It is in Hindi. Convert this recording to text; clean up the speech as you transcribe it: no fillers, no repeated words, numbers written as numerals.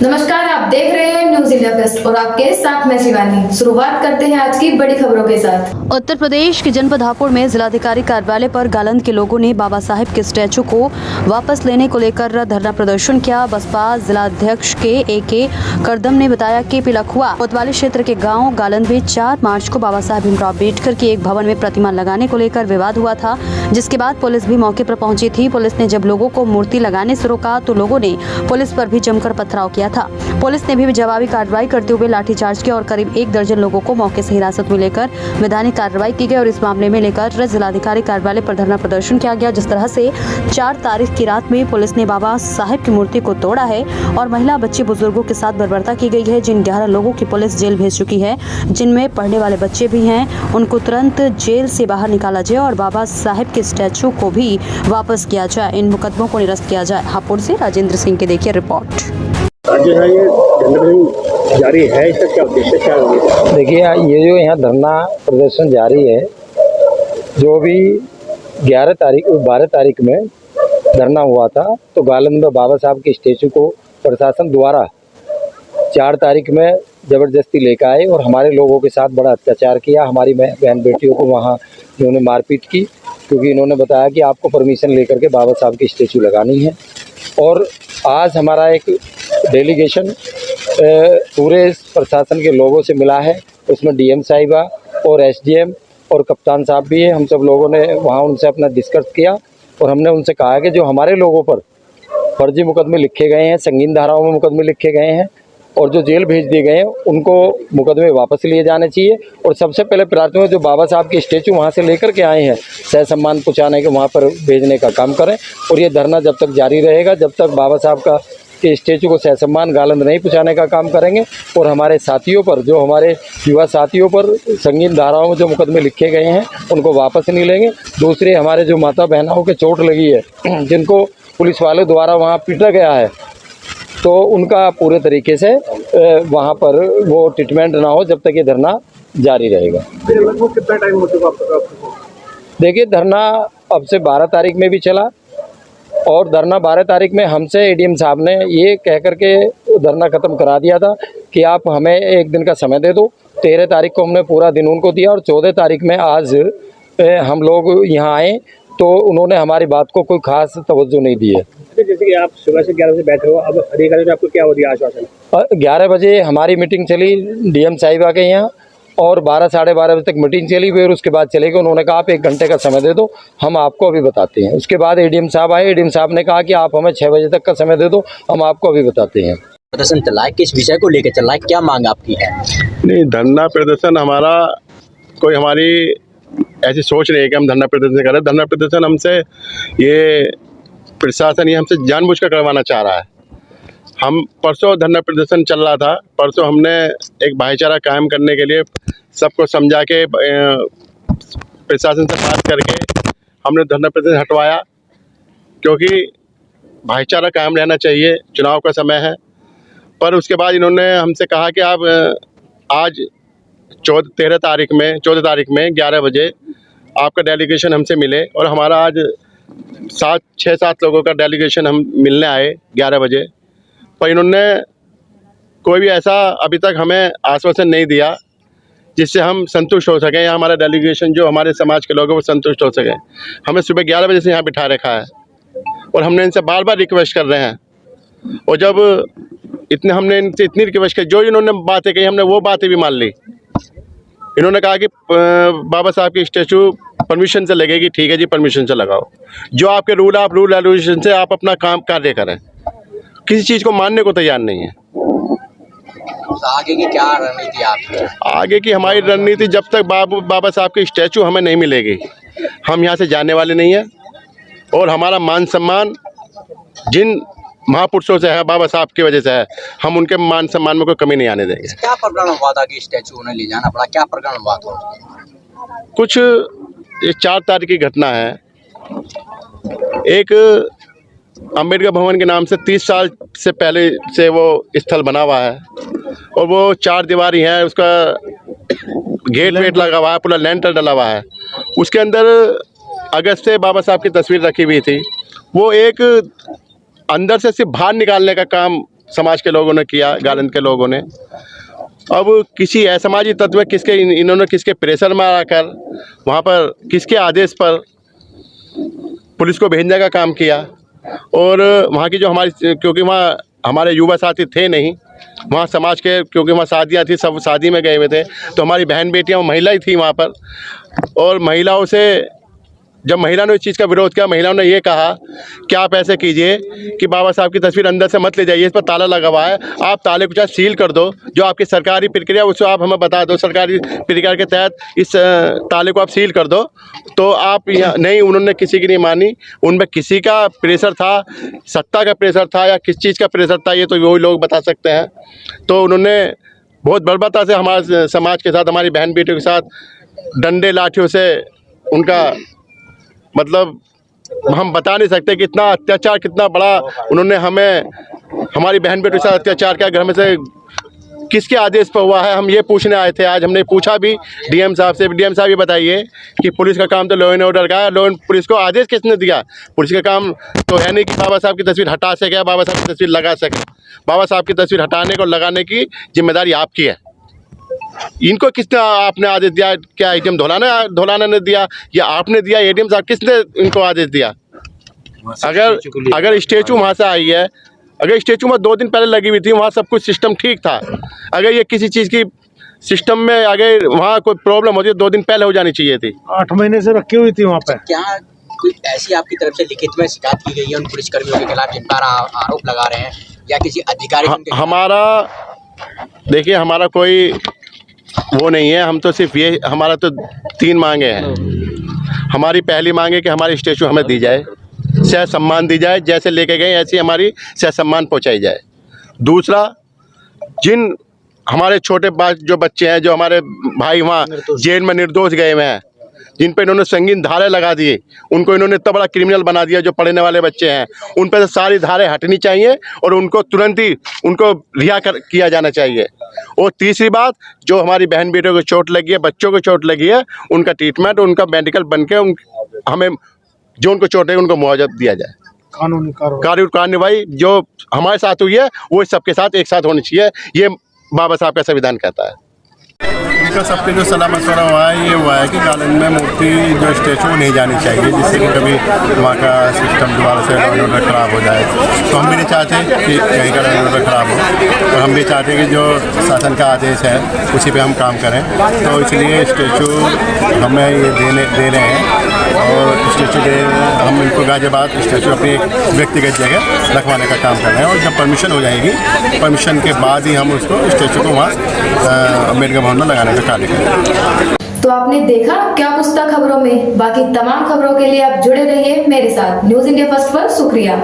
नमस्कार, आप देख रहे हैं न्यूज इंडिया फर्स्ट और आपके साथ मैं शिवानी। शुरुआत करते हैं आज की बड़ी खबरों के साथ। उत्तर प्रदेश के जनपद हापुड़ में जिलाधिकारी कार्यालय पर गालंद के लोगों ने बाबा साहेब के स्टैचू को वापस लेने को लेकर धरना प्रदर्शन किया। बसपा जिलाध्यक्ष के ए.के. करदम ने बताया कि पिलखुआ कोतवाली क्षेत्र के गांव गालंद में 4 मार्च को बाबा साहेब भीमराव अम्बेडकर की एक भवन में प्रतिमा लगाने को लेकर विवाद हुआ था, जिसके बाद पुलिस भी मौके पर पहुंची थी। पुलिस ने जब लोगों को मूर्ति लगाने से रोका तो लोगों ने पुलिस पर भी जमकर पथराव किया था। पुलिस ने भी जवाबी कार्रवाई करते हुए लाठीचार्ज किया और करीब 1 दर्जन लोगों को मौके से हिरासत में लेकर वैधानिक कार्रवाई की गई और इस मामले में लेकर जिलाधिकारी कार्यालय पर धरना प्रदर्शन किया गया। जिस तरह से 4 तारीख की रात में पुलिस ने बाबा साहेब की मूर्ति को तोड़ा है और महिला बच्चे बुजुर्गों के साथ बर्बरता की गई है, जिन 11 लोगों की पुलिस जेल भेज चुकी है, जिनमें पढ़ने वाले बच्चे भी हैं। उनको तुरंत जेल से बाहर निकाला जाए और बाबा साहेब के स्टैचू को भी वापस किया जाए। इन मुकदमों को निरस्त किया जाए। हापुड़ से राजेंद्र सिंह के देखिए रिपोर्ट। जो है ये धरना जारी है, इसका क्या उद्देश्य क्या होगा? देखिए, ये जो यहाँ धरना प्रदर्शन जारी है, जो भी 12 तारीख में धरना हुआ था, तो गालंद में बाबा साहब के स्टैचू को प्रशासन द्वारा 4 तारीख में ज़बरदस्ती लेकर आए और हमारे लोगों के साथ बड़ा अत्याचार किया। हमारी बहन बेटियों को वहाँ इन्होंने मारपीट की, क्योंकि इन्होंने बताया कि आपको परमिशन लेकर के बाबा साहब की स्टैचू लगानी है। और आज हमारा एक डेलीगेशन पूरे प्रशासन के लोगों से मिला है, उसमें डीएम साहिबा और एसडीएम और कप्तान साहब भी है। हम सब लोगों ने वहाँ उनसे अपना डिस्कस किया और हमने उनसे कहा कि जो हमारे लोगों पर फर्जी मुकदमे लिखे गए हैं, संगीन धाराओं में मुकदमे लिखे गए हैं और जो जेल भेज दिए गए हैं, उनको मुकदमे वापस लिए जाने चाहिए। और सबसे पहले प्राथमिकता में जो बाबा साहब के स्टैचू वहाँ से लेकर के आए हैं, सह सम्मान पहुँचाने के वहाँ पर भेजने का काम करें। और ये धरना जब तक जारी रहेगा, जब तक बाबा साहब का के स्टैचू को सह सम्मान गालंद नहीं पहुँचाने का काम करेंगे। और हमारे साथियों पर, जो हमारे युवा साथियों पर संगीन धाराओं में जो मुकदमे लिखे गए हैं, उनको वापस नहीं लेंगे। दूसरे, हमारे जो माता बहनों के चोट लगी है, जिनको पुलिस वालों द्वारा वहाँ पीटा गया है, तो उनका पूरे तरीके से वहाँ पर वो ट्रीटमेंट ना हो जब तक ये धरना जारी रहेगा। लगभग कितना टाइम हो चुका आपका? देखिए, धरना अब से 12 तारीख में भी चला और धरना 12 तारीख में हमसे एडीएम साहब ने ये कह करके धरना ख़त्म करा दिया था कि आप हमें 1 दिन का समय दे दो। 13 तारीख को हमने पूरा दिन उनको दिया और 14 तारीख में आज हम लोग यहाँ आए तो उन्होंने हमारी बात को कोई खास तवज्जो नहीं दी है। जैसे कि आप सुबह से 11 बजे बैठे हो, अब अधिकारी ने आपको क्या हो दिया आश्वासन? 11 बजे हमारी मीटिंग चली डीएम साहिबा के यहाँ और 12 साढ़े 12 बजे तक मीटिंग चली, फिर उसके बाद चले गए। उन्होंने कहा आप 1 घंटे का समय दे दो, हम आपको अभी बताते हैं। उसके बाद एडीएम साहब आए, एडीएम साहब ने कहा कि आप हमें 6 बजे तक का समय दे दो, हम आपको अभी बताते हैं। प्रदर्शन चल रहा है, किस विषय को लेकर चल रहा है, क्या मांग आपकी है? नहीं, धरना प्रदर्शन हमारा कोई हमारी ऐसी सोच नहीं है कि हम धरना प्रदर्शन कर रहे हैं। धरना प्रदर्शन हमसे ये प्रशासन ये हमसे जानबूझ कर करवाना चाह रहा है। हम परसों धरना प्रदर्शन चल रहा था, परसों हमने एक भाईचारा कायम करने के लिए सबको समझा के प्रशासन से बात करके हमने धरना प्रदर्शन हटवाया, क्योंकि भाईचारा कायम रहना चाहिए, चुनाव का समय है। पर उसके बाद इन्होंने हमसे कहा कि आप आज 14 तारीख में 11 बजे आपका डेलीगेशन हमसे मिले और हमारा आज 6-7 लोगों का डेलीगेशन हम मिलने आए 11 बजे। पर इन्होंने कोई भी ऐसा अभी तक हमें आश्वासन नहीं दिया जिससे हम संतुष्ट हो सकें या हमारा डेलीगेशन जो हमारे समाज के लोग हैं वो संतुष्ट हो सकें। हमें सुबह 11 बजे से यहाँ बिठा रखा है और हमने इनसे बार बार रिक्वेस्ट कर रहे हैं। और जब हमने इनसे इतनी रिक्वेस्ट की, जो इन्होंने बातें कही हमने वो बातें भी मान ली। इन्होंने कहा कि बाबा साहब की स्टैचू परमिशन से लगेगी, ठीक है जी, परमिशन से लगाओ। जो आपके रूल रेगुलेशन से आप अपना काम कार्य करें, किसी चीज़ को मानने को तैयार नहीं है। तो आगे की क्या रणनीति आपकी? आगे की हमारी रणनीति, जब तक बाबा साहब की स्टैचू हमें नहीं मिलेगी, हम यहाँ से जाने वाले नहीं हैं। और हमारा मान सम्मान जिन महापुरुषों से है, बाबा साहब की वजह से है, हम उनके मान सम्मान में कोई कमी नहीं आने देंगे। क्या प्रकरण हुआ था कि स्टैचू उन्हें ले जाना पड़ा, क्या प्रकरण हुआ था? कुछ ये 4 तारीख की घटना है। एक अम्बेडकर भवन के नाम से 30 साल से पहले से वो स्थल बना हुआ है और वो 4 दीवारी है, उसका गेट लगा हुआ है, पूरा लेंटर डला हुआ है। उसके अंदर अगस्त से बाबा साहब की तस्वीर रखी हुई थी। वो एक अंदर से सिर्फ बाहर निकालने का काम समाज के लोगों ने किया, गालंद के लोगों ने। अब किसी असामाजिक तत्व इन्होंने किसके प्रेशर में आकर वहाँ पर किसके आदेश पर पुलिस को भेजने का काम किया। और वहाँ की जो हमारी, क्योंकि वहाँ हमारे युवा साथी थे नहीं, वहाँ समाज के, क्योंकि वहाँ शादियाँ थी, सब शादी में गए हुए थे, तो हमारी बहन बेटियाँ महिला ही थी वहाँ पर। और महिलाओं से जब महिलाओं ने इस चीज़ का विरोध किया, महिलाओं ने ये कहा कि आप ऐसे कीजिए कि बाबा साहब की तस्वीर अंदर से मत ले जाइए, इस पर ताला लगा हुआ है, आप ताले को चाहे सील कर दो, जो आपकी सरकारी प्रक्रिया उसको आप हमें बता दो, सरकारी प्रक्रिया के तहत इस ताले को आप सील कर दो। तो आप नहीं, उन्होंने किसी की नहीं मानी। उनमें किसी का प्रेशर था, सत्ता का प्रेशर था या किस चीज़ का प्रेशर था, ये तो वही लोग बता सकते हैं। तो उन्होंने बहुत बर्बरता से हमारे समाज के साथ, हमारी बहन बेटियों के साथ डंडे लाठियों से उनका, मतलब हम बता नहीं सकते कितना अत्याचार, कितना बड़ा उन्होंने हमें, हमारी बहन बेटियों के साथ अत्याचार किया। घर में से किसके आदेश पर हुआ है, हम ये पूछने आए थे। आज हमने पूछा भी डीएम साहब से। डीएम साहब ये बताइए कि पुलिस का काम तो लॉ एंड ऑर्डर का है, पुलिस को आदेश किसने दिया? पुलिस का काम तो है नहीं कि बाबा साहब की तस्वीर हटा सके, बाबा साहब की तस्वीर लगा सके। बाबा साहब की तस्वीर हटाने को लगाने की जिम्मेदारी आपकी है। इनको किसने आपने आदेश दिया? क्या एडीएम धौलाना ने दिया या आपने दिया? एडीएम साहब किसने इनको आदेश दिया? अगर स्टैचू वहाँ से आई है, अगर स्टैचू में 2 दिन पहले लगी हुई थी, वहाँ सब कुछ सिस्टम ठीक था। अगर ये किसी चीज़ की सिस्टम में अगर वहाँ कोई प्रॉब्लम होती है, 2 दिन पहले हो जानी चाहिए थी। 8 महीने से रखी हुई थी वहाँ पे। क्या कोई ऐसी आपकी तरफ से लिखित में शिकायत की गई है उन पुलिसकर्मियों के खिलाफ जिन पर आरोप लगा रहे हैं, या किसी अधिकारी? हमारा देखिए, हमारा कोई वो नहीं है। हम तो सिर्फ ये, हमारा तो 3 मांगे हैं। हमारी पहली मांग है कि हमारी स्टैचू हमें दी जाए, सह सम्मान दी जाए, जैसे लेके गए ऐसी हमारी सह सम्मान पहुंचाई जाए। दूसरा, जिन हमारे छोटे जो बच्चे हैं, जो हमारे भाई वहाँ जेल में निर्दोष गए हुए हैं, जिन पर इन्होंने संगीन धारे लगा दिए, उनको इन्होंने इतना बड़ा क्रिमिनल बना दिया, जो पढ़ने वाले बच्चे हैं, उन पर सारी धारें हटनी चाहिए और उनको तुरंत ही उनको रिहा किया जाना चाहिए। और तीसरी बात, जो हमारी बहन बेटियों को चोट लगी है, बच्चों को चोट लगी है, उनका ट्रीटमेंट, उनका मेडिकल बन के हमें जो उनको चोट है उनको मुआवजा दिया जाए। कानूनी कार्रवाई जो हमारे साथ हुई है वो सबके साथ एक साथ होनी चाहिए, ये बाबा साहब का संविधान कहता है। इनका सबके जो सलाह मशवरा हुआ है, ये हुआ है कि गालंद में मूर्ति जो स्टैचू नहीं जानी चाहिए, जिससे कि कभी वहाँ का सिस्टम दोबारा से ऑर्डर ख़राब हो जाए। तो हम भी नहीं चाहते कि कहीं का ऑर्डर ख़राब हो, और हम भी चाहते हैं कि जो शासन का आदेश है उसी पे हम काम करें। तो इसलिए स्टैचू हमें ये दे रहे हैं, और स्टैचू के हम इनको गाजियाबाद स्टैचू अपनी एक व्यक्तिगत जगह रखवाने का काम कर रहे हैं। और जब परमिशन हो जाएगी, परमिशन के बाद ही हम उसको स्टैचू को वहाँ अम्बेडकर भवन में लगाने का कार्य करेंगे। तो आपने देखा क्या कुछ था खबरों में। बाकी तमाम खबरों के लिए आप जुड़े रहिए मेरे साथ। न्यूज़ इंडिया फर्स्ट पर शुक्रिया।